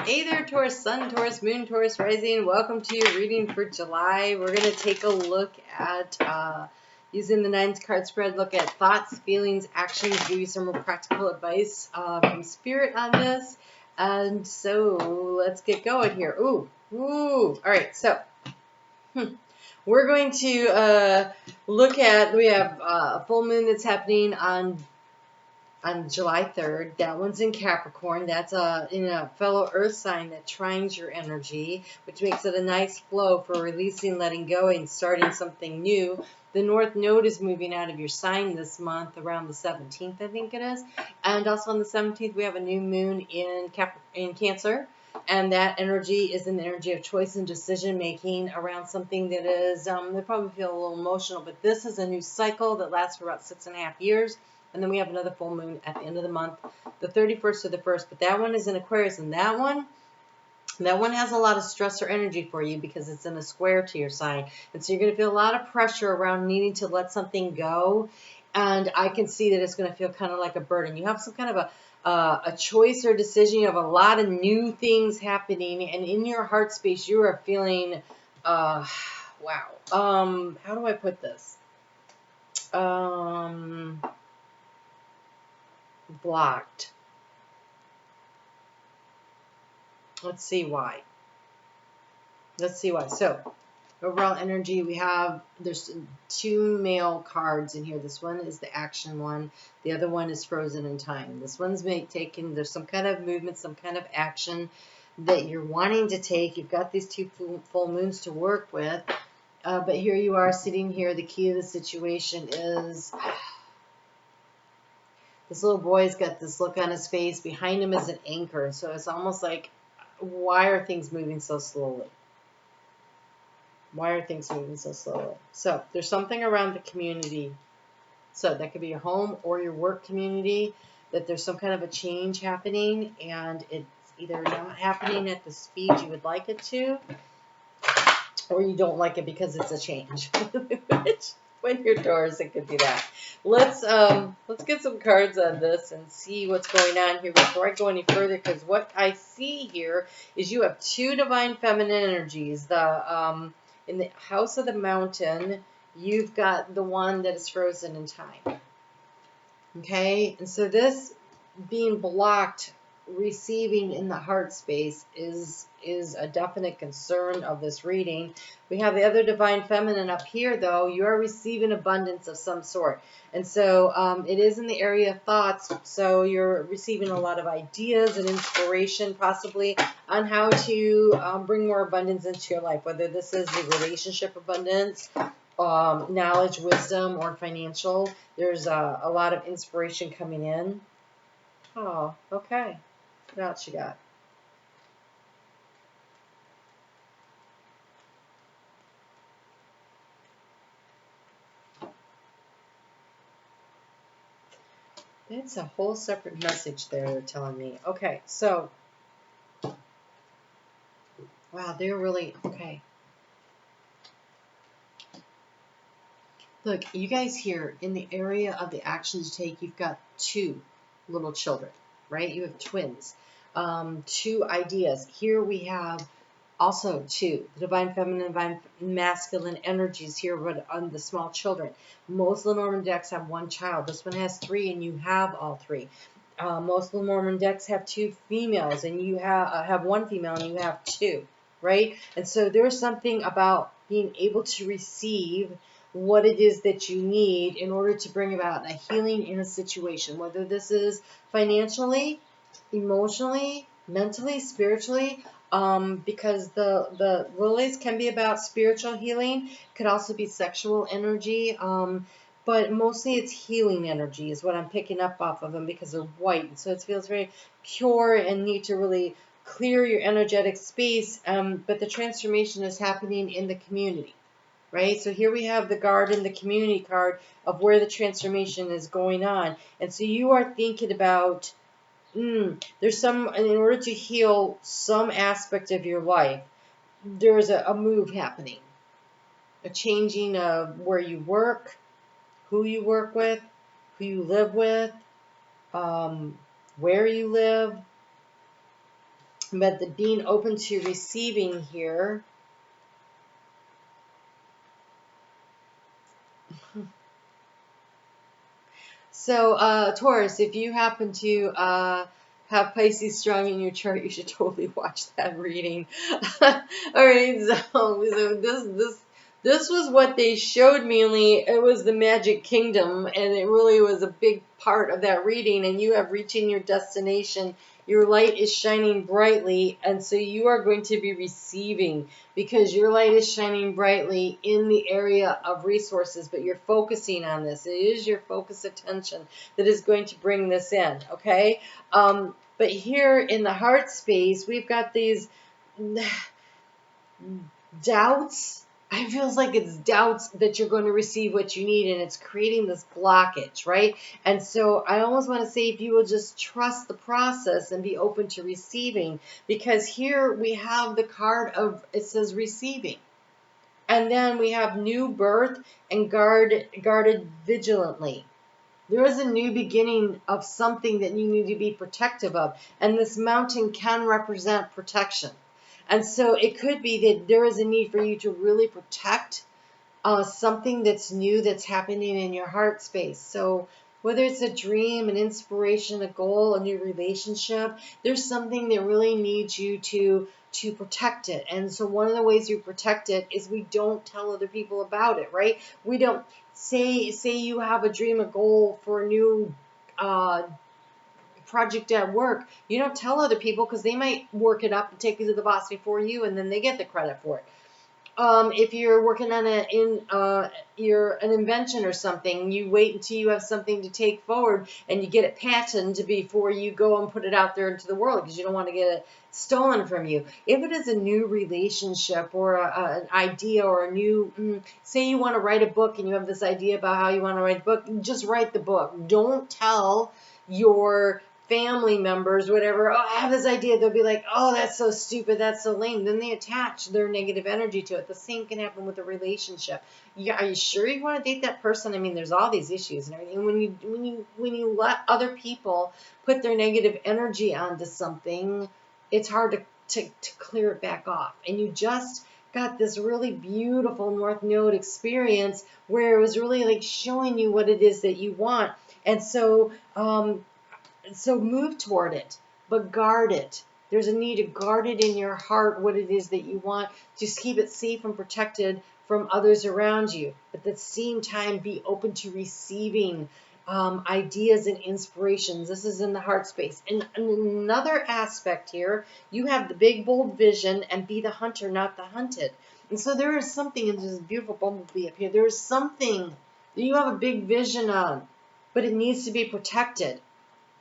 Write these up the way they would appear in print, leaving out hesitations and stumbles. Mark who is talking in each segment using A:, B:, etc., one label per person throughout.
A: Hey there, Taurus Sun, Taurus Moon, Taurus Rising. Welcome to your reading for July. We're going to take a look at, using the 9 card spread, look at thoughts, feelings, actions, give you some more practical advice from Spirit on this. And so let's get going here. Ooh. All right, so we're going to look at, we have a full moon that's happening on July 3rd. That one's in Capricorn. That's in a fellow earth sign that trines your energy, which makes it a nice flow for releasing, letting go, and starting something new. The North Node is moving out of your sign this month around the 17th, I think it is. And also on the 17th, we have a new moon in Cancer. And that energy is an energy of choice and decision making around something that is, they probably feel a little emotional, but this is a new cycle that lasts for about 6.5 years. And then we have another full moon at the end of the month, the 31st or the 1st. But that one is in Aquarius, and that one has a lot of stress or energy for you because it's in a square to your sign. And so you're going to feel a lot of pressure around needing to let something go. And I can see that it's going to feel kind of like a burden. You have some kind of a choice or decision. You have a lot of new things happening. And in your heart space, you are feeling, wow. How do I put this? Blocked. Let's see why. So, overall energy, we have, there's 2 male cards in here. This one is the action one. The other one is frozen in time. This one's taken, there's some kind of movement, some kind of action that you're wanting to take. You've got these 2 full moons to work with. But here you are sitting here. The key to the situation is... this little boy's got this look on his face. Behind him is an anchor. So it's almost like, why are things moving so slowly? Why are things moving so slowly? So there's something around the community. So that could be your home or your work community, that there's some kind of a change happening, and it's either not happening at the speed you would like it to, or you don't like it because it's a change. Which, when you're Taurus, it could be that. Let's get some cards on this and see what's going on here before I go any further, because what I see here is you have 2 divine feminine energies. The in the house of the mountain, you've got the one that is frozen in time. Okay, and so this being blocked, receiving in the heart space is a definite concern of this reading. We have the other divine feminine up here, though. You are receiving abundance of some sort, and so it is in the area of thoughts. So you're receiving a lot of ideas and inspiration, possibly on how to bring more abundance into your life, whether this is the relationship abundance, knowledge, wisdom, or financial. There's a lot of inspiration coming in. Oh, okay. What else you got? It's a whole separate message there they're telling me. Okay, so, wow, they're really, okay. Look, you guys here, in the area of the actions you take, you've got 2 little children, right? You have twins. 2 ideas. Here we have also 2, the divine feminine, divine masculine energies here, but on the small children. Most Lenormand decks have 1 child. This one has 3, and you have all 3. Most Lenormand decks have 2 females, and you have 1 female, and you have 2, right? And so there's something about being able to receive what it is that you need in order to bring about a healing in a situation, whether this is financially, emotionally, mentally, spiritually, because the lilies can be about spiritual healing, could also be sexual energy, but mostly it's healing energy is what I'm picking up off of them, because they're white, so it feels very pure and need to really clear your energetic space, but the transformation is happening in the community. Right? So here we have the garden, the community card of where the transformation is going on. And so you are thinking about, there's some, in order to heal some aspect of your life, there's a move happening. A changing of where you work, who you work with, who you live with, where you live. But the being open to receiving here. So, Taurus, if you happen to have Pisces strong in your chart, you should totally watch that reading. All right, so this was what they showed me. Only it was the Magic Kingdom, and it really was a big part of that reading. And you have reaching your destination. Your light is shining brightly, and so you are going to be receiving because your light is shining brightly in the area of resources, but you're focusing on this. It is your focus attention that is going to bring this in, okay? But here in the heart space, we've got these doubts. It feels like it's doubts that you're going to receive what you need, and it's creating this blockage, right? And so I almost want to say if you will just trust the process and be open to receiving, because here we have the card of, it says receiving. And then we have new birth and guarded vigilantly. There is a new beginning of something that you need to be protective of. And this mountain can represent protection. And so it could be that there is a need for you to really protect something that's new that's happening in your heart space. So whether it's a dream, an inspiration, a goal, a new relationship, there's something that really needs you to protect it. And so one of the ways you protect it is we don't tell other people about it, right? We don't say you have a dream, a goal for a new project at work. You don't tell other people because they might work it up and take it to the boss before you, and then they get the credit for it. If you're working on an invention or something, you wait until you have something to take forward and you get it patented before you go and put it out there into the world because you don't want to get it stolen from you. If it is a new relationship or an idea or a new, say you want to write a book and you have this idea about how you want to write a book, just write the book. Don't tell your family members, whatever, oh, I have this idea. They'll be like, oh, that's so stupid, that's so lame. Then they attach their negative energy to it. The same can happen with a relationship. Yeah, are you sure you want to date that person? I mean, there's all these issues and everything. When you let other people put their negative energy onto something, it's hard to clear it back off. And you just got this really beautiful North Node experience where it was really like showing you what it is that you want. And so move toward it, but guard it. There's a need to guard it in your heart, what it is that you want. Just keep it safe and protected from others around you. But at the same time, be open to receiving ideas and inspirations. This is in the heart space. And another aspect here, you have the big, bold vision and be the hunter, not the hunted. And so there is something, and there's this beautiful bumblebee up here, there is something that you have a big vision on, but it needs to be protected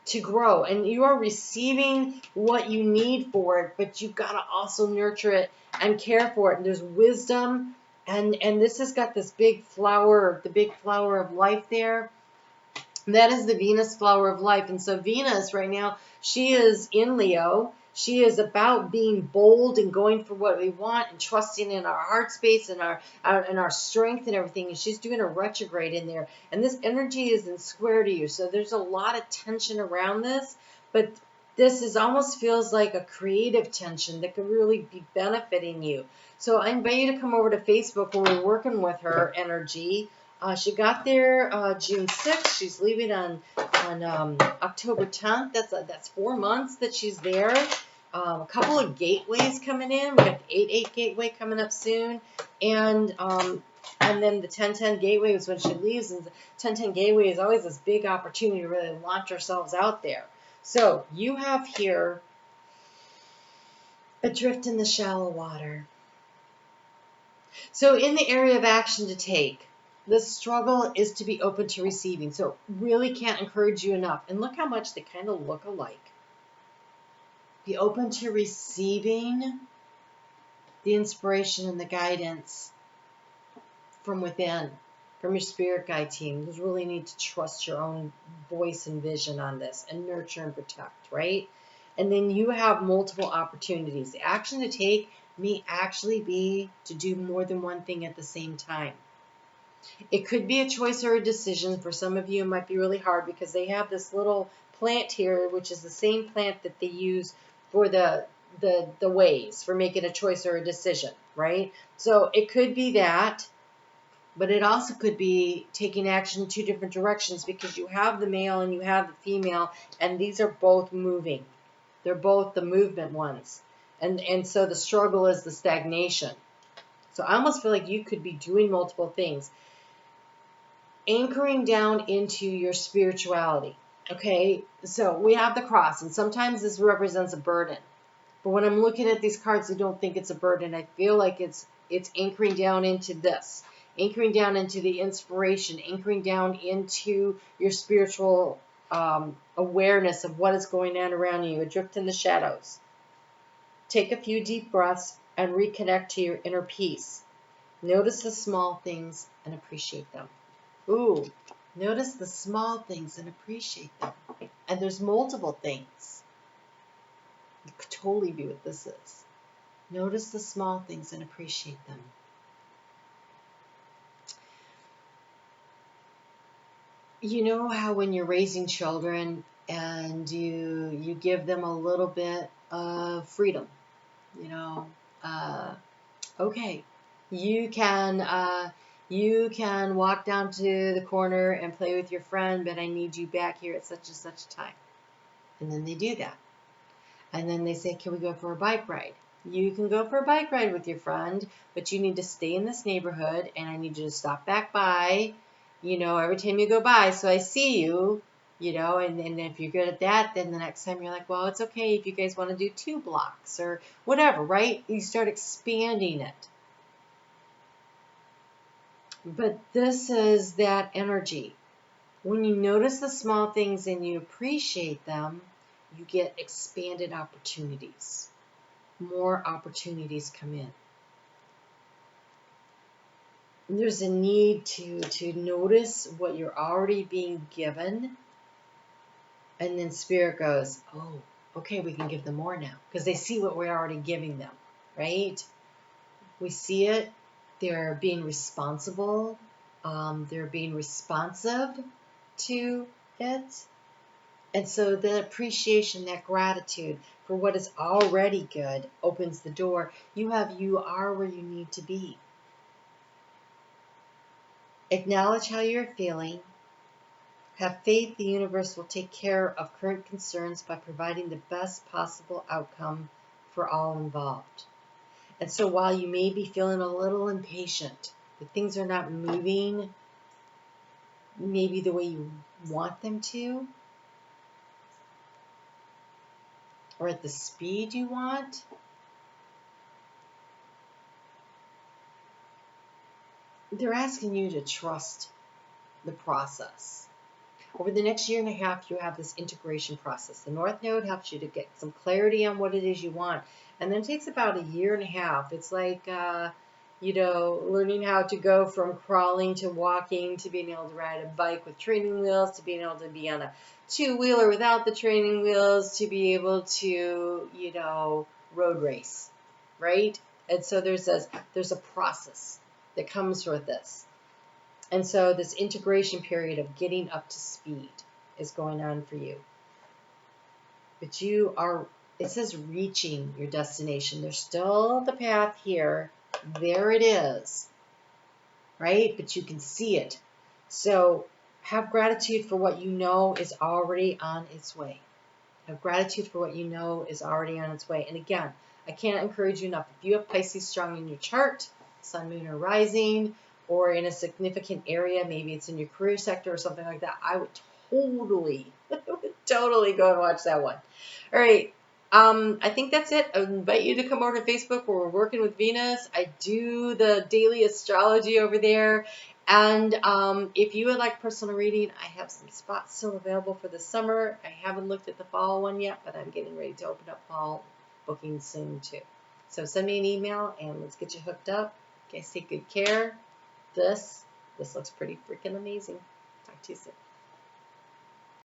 A: to grow, and you are receiving what you need for it, but you've got to also nurture it and care for it. And there's wisdom, and this has got this big flower, the big flower of life there. That is the Venus flower of life. And so Venus right now, she is in Leo. She is about being bold and going for what we want and trusting in our heart space and our strength and everything. And she's doing a retrograde in there. And this energy is in square to you. So there's a lot of tension around this. But this is almost feels like a creative tension that could really be benefiting you. So I invite you to come over to Facebook when we're working with her energy. She got there June 6th. She's leaving on October 10th. That's 4 months that she's there. A couple of gateways coming in. We got the 8-8 gateway coming up soon, and then the 10-10 gateway is when she leaves. And the 10-10 gateway is always this big opportunity to really launch ourselves out there. So you have here adrift in the shallow water. So in the area of action to take, the struggle is to be open to receiving. So really can't encourage you enough. And look how much they kind of look alike. Be open to receiving the inspiration and the guidance from within, from your spirit guide team. You really need to trust your own voice and vision on this and nurture and protect, right? And then you have multiple opportunities. The action to take may actually be to do more than one thing at the same time. It could be a choice or a decision. For some of you, it might be really hard because they have this little plant here, which is the same plant that they use for the the ways for making a choice or a decision, right? So it could be that, but it also could be taking action in two different directions, because you have the male and you have the female, and these are both moving. They're both the movement ones. And so the struggle is the stagnation. So I almost feel like you could be doing multiple things. Anchoring down into your spirituality. Okay, so we have the cross, and sometimes this represents a burden. But when I'm looking at these cards, I don't think it's a burden. I feel like it's anchoring down into this, anchoring down into the inspiration, anchoring down into your spiritual awareness of what is going on around you, adrift in the shadows. Take a few deep breaths and reconnect to your inner peace. Notice the small things and appreciate them. Ooh, notice the small things and appreciate them. And there's multiple things. You could totally be what this is. Notice the small things and appreciate them. You know how when you're raising children and you give them a little bit of freedom, you know, okay, you can walk down to the corner and play with your friend, but I need you back here at such and such a time. And then they do that. And then they say, can we go for a bike ride? You can go for a bike ride with your friend, but you need to stay in this neighborhood, and I need you to stop back by, you know, every time you go by, so I see you, you know, and if you're good at that, then the next time you're like, well, it's okay if you guys want to do 2 blocks or whatever, right? You start expanding it. But this is that energy. When you notice the small things and you appreciate them, you get expanded opportunities. More opportunities come in. There's a need to notice what you're already being given, and then Spirit goes, oh, okay, we can give them more now, because they see what we're already giving them, right? We see it. They're being responsible. They're being responsive to it. And so the appreciation, that gratitude for what is already good opens the door. You are where you need to be. Acknowledge how you're feeling. Have faith the universe will take care of current concerns by providing the best possible outcome for all involved. And so while you may be feeling a little impatient, that things are not moving maybe the way you want them to, or at the speed you want, they're asking you to trust the process. Over the next year and a half, you have this integration process. The North Node helps you to get some clarity on what it is you want. And then it takes about a year and a half. It's like, learning how to go from crawling to walking to being able to ride a bike with training wheels to being able to be on a 2-wheeler without the training wheels to be able to, road race, right? And so there's a process that comes with this. And so this integration period of getting up to speed is going on for you. But it says reaching your destination. There's still the path here. There it is, right? But you can see it. So have gratitude for what you know is already on its way. Have gratitude for what you know is already on its way. And again, I can't encourage you enough. If you have Pisces strong in your chart, Sun, Moon, or Rising, or in a significant area, maybe it's in your career sector or something like that, I would totally go and watch that one. All right. I think that's it. I invite you to come over to Facebook where we're working with Venus. I do the daily astrology over there. And if you would like personal reading, I have some spots still available for the summer. I haven't looked at the fall one yet, but I'm getting ready to open up fall bookings soon too. So send me an email and let's get you hooked up. Okay, take good care. This looks pretty freaking amazing. Talk to you soon.